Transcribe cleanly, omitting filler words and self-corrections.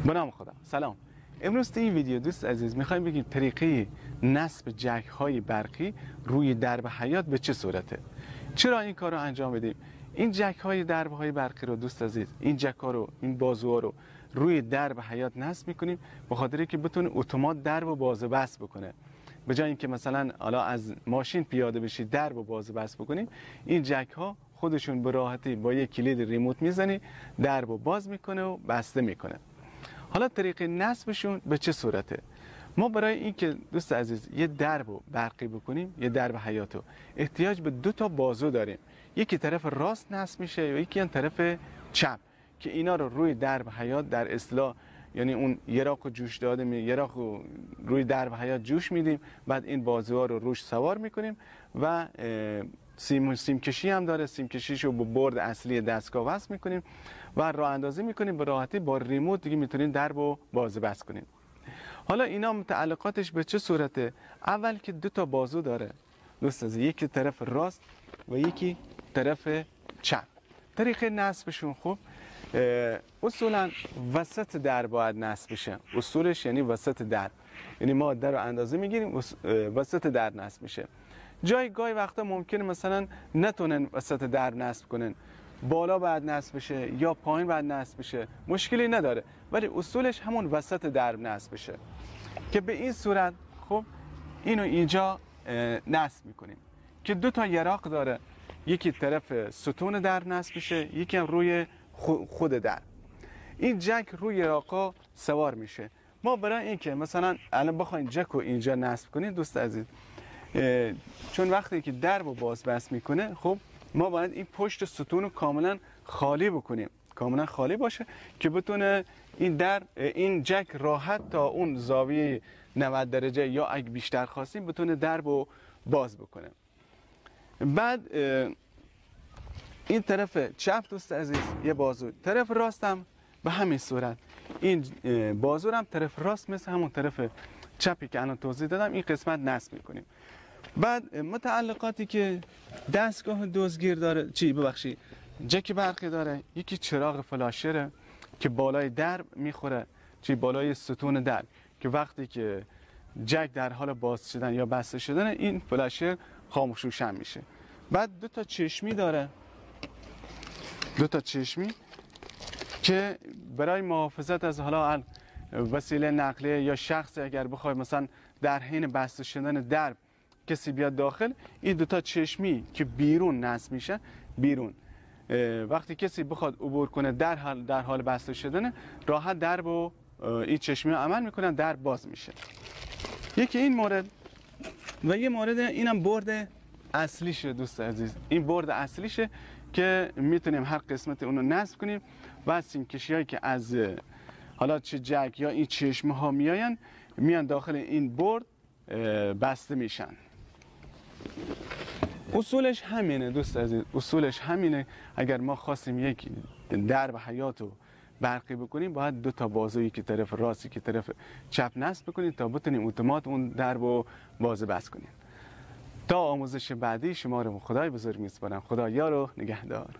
به نام خدا. سلام. امروز تو این ویدیو دوست عزیز میخوایم بگیم طریقه نصب جک های برقی روی درب حیاط به چه صورته. چرا این کار رو انجام بدیم؟ این جک های درب های برقی رو دوست عزیز، این جک ها رو، این بازوها رو روی درب حیاط نصب میکنیم به خاطر که بتونه اتومات درب و باز و بس بکنه. به جای اینکه مثلا حالا از ماشین پیاده بشی درب و باز و بس بکنیم، این جک ها خودشون به راحتی با یک کلید ریموت میزنی درب و باز میکنه و بسته میکنه. حالا طریقه نصبشون به چه صورته؟ ما برای اینکه دوست عزیز یه درب رو برقی بکنیم، یه درب حیاط رو، احتیاج به 2 تا بازو داریم. یکی طرف راست نصب میشه و یکی طرف چپ که اینا رو روی درب حیاط در اصطلاح یعنی اون یراق رو جوش داده یراق رو روی درب حیاط جوش میدیم، بعد این بازوها رو روش سوار میکنیم و سیم کشی هم داره. سیم کشیش رو با برد اصلی دستگاه وصل میکنیم و راه اندازی میکنیم. به راحتی با ریموت دیگه میتونیم درب و باز بس کنیم. حالا اینا متعلقاتش به چه صورته؟ اول که 2 تا بازو داره دوست عزیز، یکی طرف راست و یکی طرف چپ. طریقه نصبشون خوب اصولا وسط در باید نصب بشه. اصولش یعنی وسط در، یعنی ما در رو اندازه میگیریم وسط در نصب میشه. گاهی وقتا ممکنه مثلا نتونن وسط در نصب کنن، بالا بعد نصب بشه یا پایین بعد نصب بشه، مشکلی نداره، ولی اصولش همون وسط در نصب بشه که به این صورت خب اینو اینجا نصب میکنیم که 2 تا یراق داره. یکی طرف ستون در نصب میشه، یکی هم روی خود در. این جک روی یراقا سوار میشه. ما برای اینکه مثلا الان بخواین جک رو اینجا نصب کنید دوست عزیز، چون وقتی که درب رو باز بس میکنه خب ما باید این پشت ستون رو کاملا خالی بکنیم، کاملا خالی باشه که بتونه این جک راحت تا اون زاویه 90 درجه یا اگه بیشتر خواستیم بتونه درب رو باز بکنه. بعد این طرف چپ دوست عزیز یه بازو، طرف راست هم به همین صورت. این بازو هم طرف راست مثل همون طرف چپی که الان توضیح دادم این قسمت نصب میکنیم. بعد متعلقاتی که دستگاه دزدگیر داره جک برقی داره، یکی چراغ فلاشره که بالای درب میخوره، بالای ستون درب که وقتی که جک در حال باز شدن یا بسته شدن این فلاشر خاموش روشن میشه. بعد 2 تا چشمی داره، 2 تا چشمی که برای محافظت از حالا وسیله نقلیه یا شخص اگر بخوای مثلا در حین بسته شدن درب کسی بیاد داخل، این 2 تا چشمی که بیرون نصب میشه، بیرون وقتی کسی بخواد عبور کنه در حال بسته شدن راحت درب و این چشمی رو عمل میکنن، درب باز میشه. یکی این مورد و یه مورد اینم برد اصلیشه دوست عزیز. این برد اصلیشه که میتونیم هر قسمت اونو نصب کنیم و سیم کشی هایی که از حالا چه جک یا این چشمه ها میان داخل این برد بسته میشن. اصولش همینه دوست عزیز، اصولش همینه. اگر ما خواستیم یک درب حیاط رو برقی بکنیم باید 2 تا بازویی که طرف راستی که طرف چپ نصب بکنیم تا بتونیم اتومات اون درب رو باز بس کنیم. تا آموزش بعدی شما رو خدای بزرگ میسپارم. خدا یار و نگهدار.